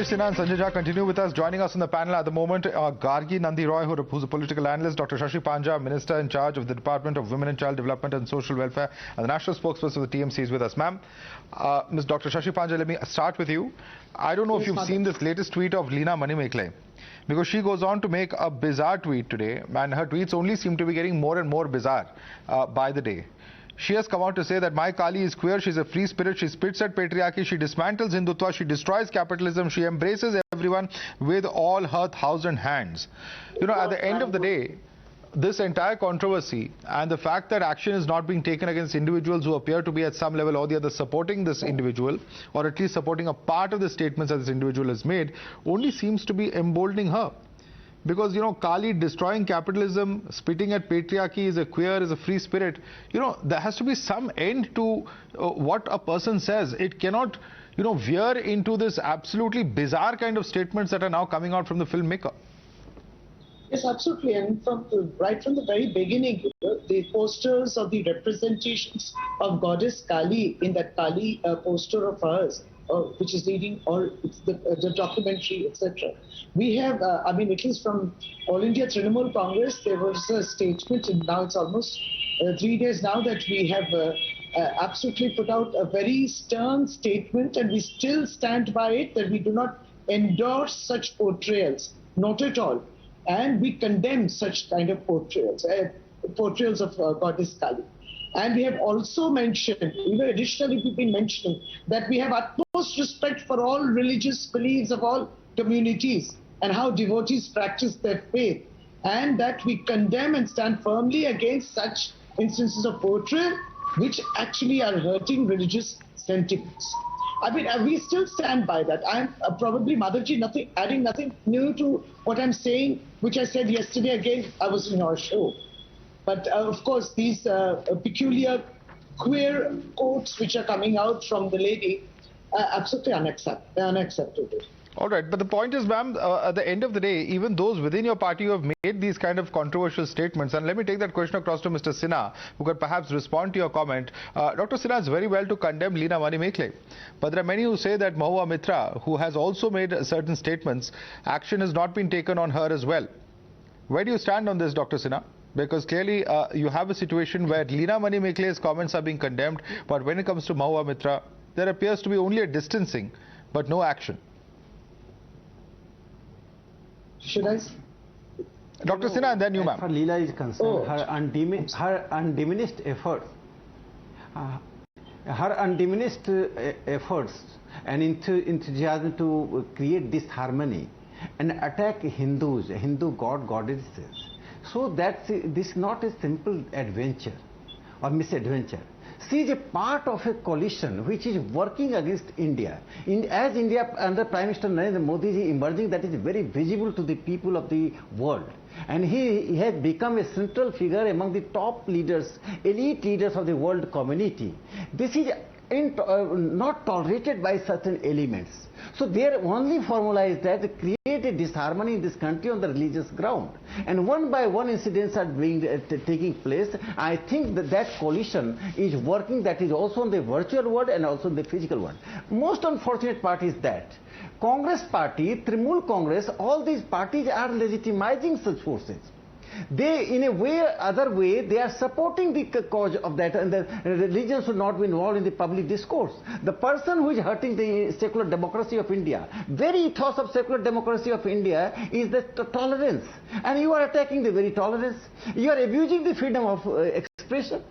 Sinha and Sanjay Jha continue with us. Joining us on the panel at the moment, Gargi Nandi Roy, who's a political analyst, Dr. Shashi Panja, Minister in charge of the Department of Women and Child Development and Social Welfare, and the National Spokesperson of the TMC is with us. Ma'am, Ms. Dr. Shashi Panja, let me start with you. I don't know if you've seen this latest tweet of Leena Manimekle, because she goes on to make a bizarre tweet today, and her tweets only seem to be getting more and more bizarre by the day. She has come out to say that my Kaali is queer, she's a free spirit, she spits at patriarchy, she dismantles Hindutva, she destroys capitalism, she embraces everyone with all her thousand hands. You know, at the end of the day, this entire controversy and the fact that action is not being taken against individuals who appear to be at some level or the other supporting this individual, or at least supporting a part of the statements that this individual has made, only seems to be emboldening her. Because, you know, Kaali destroying capitalism, spitting at patriarchy, is a queer, is a free spirit. You know, there has to be some end to what a person says. It cannot, you know, veer into this absolutely bizarre kind of statements that are now coming out from the filmmaker. Yes, absolutely. And right from the very beginning, the posters of the representations of goddess Kaali in that Kaali poster of hers, which is leading all the documentary, etc. We have, I mean, at least from All India Trinamool Congress, there was a statement, and now it's almost 3 days now that we have absolutely put out a very stern statement, and we still stand by it, that we do not endorse such portrayals, not at all. And we condemn such kind of portrayals, portrayals of goddess Kaali. And we have also mentioned, even additionally we've been mentioning, that we have utmost respect for all religious beliefs of all communities and how devotees practice their faith, and that we condemn and stand firmly against such instances of portrayal which actually are hurting religious sentiments. I mean, we still stand by that. I'm probably, Motherji, adding nothing new to what I'm saying, which I said yesterday again. I was in our show. But of course, these peculiar queer quotes which are coming out from the lady are absolutely unacceptable. All right, but the point is, ma'am, at the end of the day, even those within your party who have made these kind of controversial statements, and let me take that question across to Mr. Sinha, who could perhaps respond to your comment. Dr. Sinha, is very well to condemn Leena Manimekle, but there are many who say that Mahua Mitra, who has also made certain statements, action has not been taken on her as well. Where do you stand on this, Dr. Sinha? Because clearly you have a situation where Leena Manimekle's comments are being condemned, but when it comes to Mahua Mitra, there appears to be only a distancing, but no action. Should I? Dr. Sinha, and then you, ma'am. As far Leela is concerned, her undiminished efforts and enthusiasm to create disharmony and attack Hindus, Hindu goddesses. So that this is not a simple adventure or misadventure. She is a part of a coalition which is working against India. As India under Prime Minister Narendra Modi is emerging, that is very visible to the people of the world. And he has become a central figure among the top leaders, elite leaders of the world community. This is not tolerated by certain elements. So their only formula is that create a disharmony in this country on the religious ground. And one by one incidents are taking place. I think that coalition is working, that is also on the virtual world and also in the physical world. Most unfortunate part is that Congress party, Trinamool Congress, all these parties are legitimizing such forces. They, in a way or other way, they are supporting the cause of that, and the religion should not be involved in the public discourse. The person who is hurting the secular democracy of India, very ethos of secular democracy of India is the tolerance. And you are attacking the very tolerance. You are abusing the freedom of expression.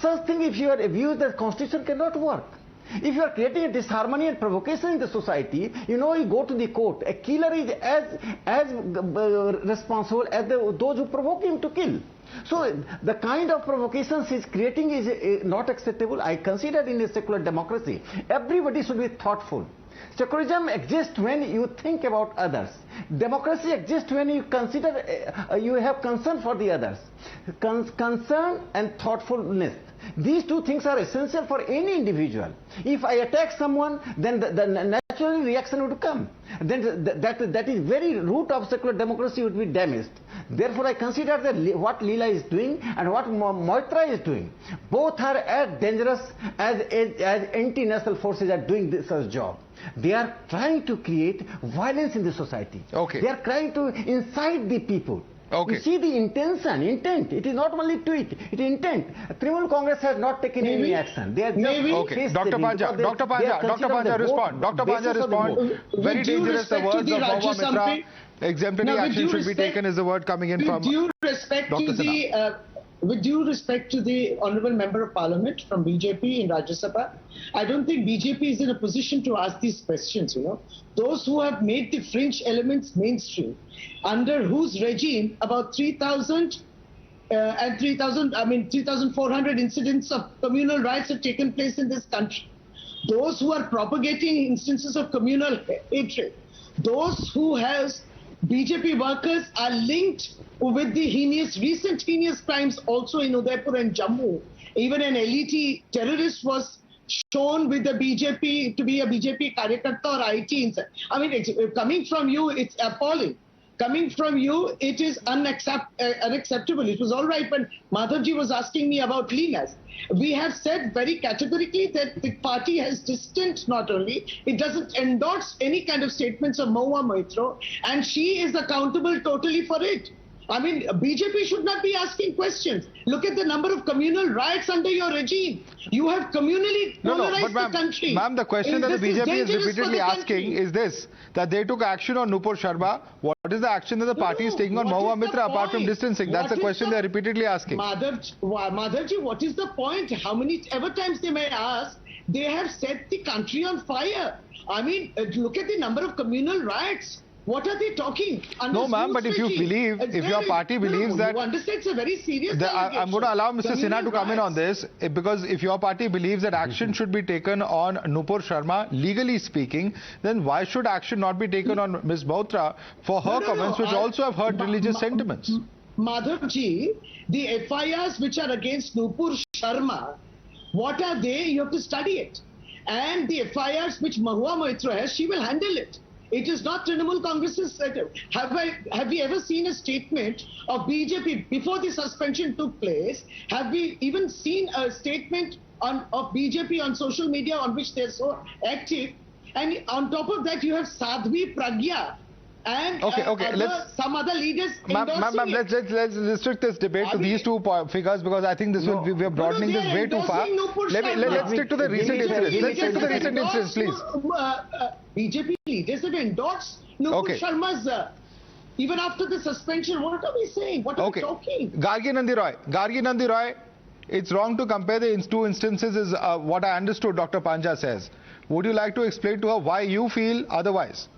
Such thing, if you are abused, the constitution cannot work. If you are creating a disharmony and provocation in the society, you know, you go to the court. A killer is as responsible as those who provoke him to kill. So the kind of provocations he's creating is not acceptable. I consider in a secular democracy, everybody should be thoughtful. Secularism exists when you think about others. Democracy exists when you consider, you have concern for the others. Concern and thoughtfulness. These two things are essential for any individual. If I attack someone, then the natural reaction would come. then that is very root of secular democracy would be damaged. Therefore, I consider that what Leela is doing and what Moitra is doing, both are as dangerous as anti-national forces are doing this job. They are trying to create violence in the society. Okay. They are trying to incite the people. Okay. You see the intent. It is not only tweet, it is intent. Trinamool Congress has not taken any action. They are just okay. Dr. Panja, respond. Dr. Panja, respond. Very dangerous, the words of Mahua Mitra. Exemplary action should be taken is the word coming in from with due respect to the Honourable Member of Parliament from BJP in Rajya Sabha, I don't think BJP is in a position to ask these questions, you know. Those who have made the fringe elements mainstream, under whose regime about 3,400 incidents of communal riots have taken place in this country. Those who are propagating instances of communal hatred, those who have BJP workers are linked with the recent heinous crimes also in Udaipur and Jammu. Even an LET terrorist was shown with the BJP to be a BJP Karyakarta or IT inside. I mean, coming from you, it's appalling. Coming from you, it is unacceptable. It was all right when Madhavji was asking me about Leena's. We have said very categorically that the party has distanced not only, it doesn't endorse any kind of statements of Mahua Mitra, and she is accountable totally for it. I mean, BJP should not be asking questions. Look at the number of communal riots under your regime. You have communally polarized the country. Ma'am, the question that the BJP is repeatedly asking is this, that they took action on Nupur Sharma. What is the action that the party is taking on Mahua Mitra apart from distancing? That's the question they are repeatedly asking. Madhavji, what is the point? How many ever times they may ask, they have set the country on fire. I mean, look at the number of communal riots. What are they talking? No, ma'am, but if you believe, if your party believes that... You understand it's a very serious I'm going to allow Mr. Sinha to come in on this, because if your party believes that action should be taken on Nupur Sharma, legally speaking, then why should action not be taken on Ms. Mitra for her comments, which also have hurt religious sentiments? Madhavji, the FIRs which are against Nupur Sharma, what are they? You have to study it. And the FIRs which Mahua Mitra has, she will handle it. It is not Trinamool Congress's. Have we ever seen a statement of BJP before the suspension took place? Have we even seen a statement of BJP on social media on which they're so active? And on top of that, you have Sadhvi Pragya and some other leaders. Ma'am, let's restrict this debate to these two figures, because I think this will we are broadening this way too far. Let's stick to the recent incidents. Let's stick to the recent incidents, please. BJP leaders have endorsed Nupur Sharma's even after the suspension. What are we saying? What are we talking? Gargi Nandi Roy, it's wrong to compare the two instances is what I understood Dr. Panja says. Would you like to explain to her why you feel otherwise?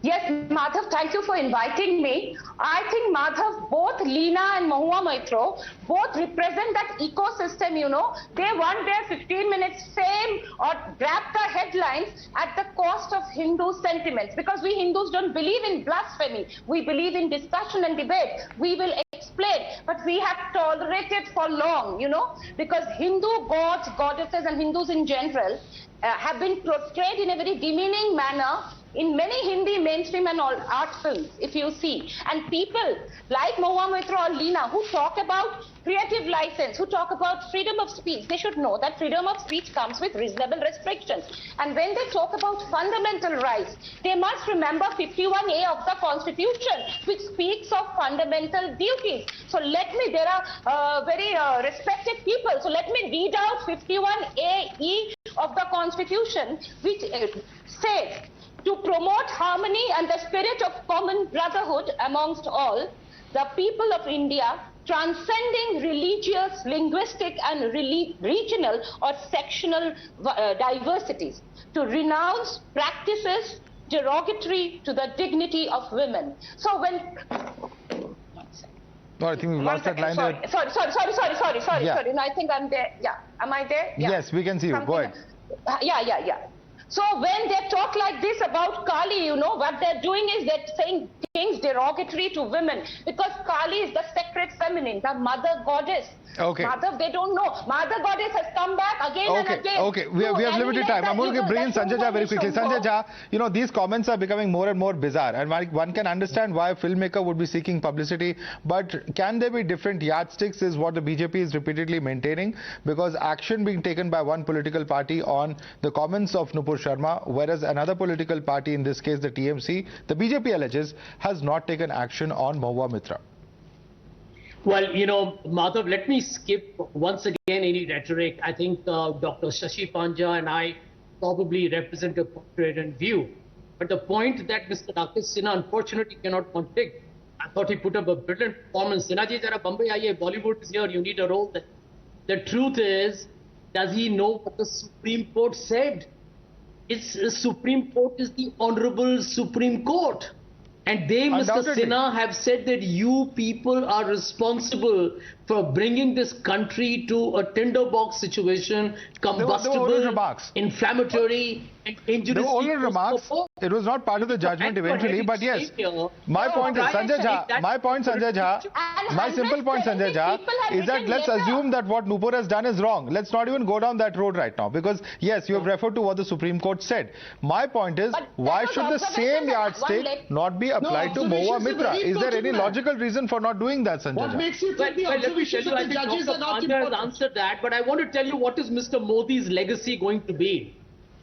Yes, Madhav, thank you for inviting me. I think, Madhav, both Leena and Mahua Mitra both represent that ecosystem, you know. They want their 15 minutes fame or grab the headlines at the cost of Hindu sentiments, because we Hindus don't believe in blasphemy. We believe in discussion and debate. We will explain, but we have tolerated for long, you know, because Hindu gods, goddesses and Hindus in general have been portrayed in a very demeaning manner in many Hindi mainstream and all art films, if you see. And people like Mahua Mitra or Leena who talk about creative license, who talk about freedom of speech, they should know that freedom of speech comes with reasonable restrictions. And when they talk about fundamental rights, they must remember 51A of the Constitution, which speaks of fundamental duties. So let me, there are very respected people, so let me read out 51AE of the Constitution, which says, to promote harmony and the spirit of common brotherhood amongst all, the people of India, transcending religious, linguistic and regional or sectional diversities, to renounce practices derogatory to the dignity of women. So when... No, I think we lost that line. Sorry. No, I think I'm there. Yeah. Am I there? Yeah. Yes, we can see you. Go ahead. Yeah. So when they talk like this about Kaali, you know, what they're doing is they're saying things derogatory to women, because Kaali is the sacred feminine, the mother goddess. Okay. Madhav, they don't know. Mother goddess has come back again and again. Okay, we have limited time. I'm going to bring in Sanjay Jha very quickly. Sanjay Jha, you know, these comments are becoming more and more bizarre, and one can understand why a filmmaker would be seeking publicity, but can there be different yardsticks is what the BJP is repeatedly maintaining, because action being taken by one political party on the comments of Nupur Sharma, whereas another political party, in this case the TMC, the BJP alleges, has not taken action on Mahua Mitra. Well, you know, Madhav, let me skip once again any rhetoric. I think Dr. Shashi Panja and I probably represent a contrarian view. But the point that Mr. Rakesh Sinha unfortunately cannot contradict, I thought he put up a brilliant performance. Sinha ji, jara Bombay aaye, Bollywood is here, you need a role. The truth is, does he know what the Supreme Court said? The Supreme Court is the Honorable Supreme Court. And they, Mr. Sinha, have said that you people are responsible for bringing this country to a tinderbox situation, combustible, inflammatory, and injurious. There were only remarks. It was not part of the judgment eventually, but yes. My point is, Sanjay Jha, my simple point, Sanjay Jha, is that let's assume that what Nupur has done is wrong. Let's not even go down that road right now, because yes, you have referred to what the Supreme Court said. My point is, why should the same yardstick not be applied to Mahua Mitra? Is there any logical reason for not doing that, Sanjay Jha? What makes you think the observations of the judges are not important? Has answered that, but I want to tell you what is Mr. Modi's legacy going to be.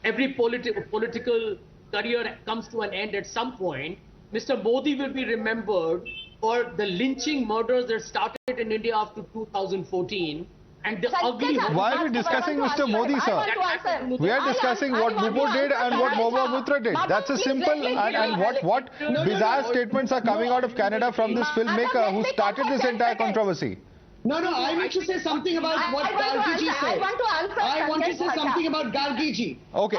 Every political career comes to an end at some point. Mr. Modi will be remembered for the lynching murders that started in India after 2014. And the ugly... Why are we discussing Mr. Modi, sir? We are discussing what Nupur did and what Mahua Mitra did. That's a simple... And what bizarre statements are coming out of Canada from this filmmaker who started this entire controversy. No, I want to say something about what Gargi ji said. I want to say something about Gargi ji. Okay.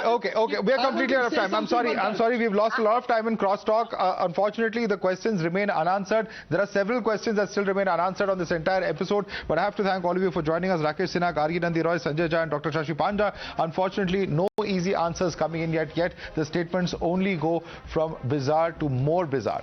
We are completely out of time. I'm sorry. We've lost a lot of time in crosstalk. Unfortunately, the questions remain unanswered. There are several questions that still remain unanswered on this entire episode. But I have to thank all of you for joining us. Rakesh Sinha, Gargi Nandi Roy, Sanjay Jha and Dr. Shashi Panja. Unfortunately, no easy answers coming in yet. The statements only go from bizarre to more bizarre.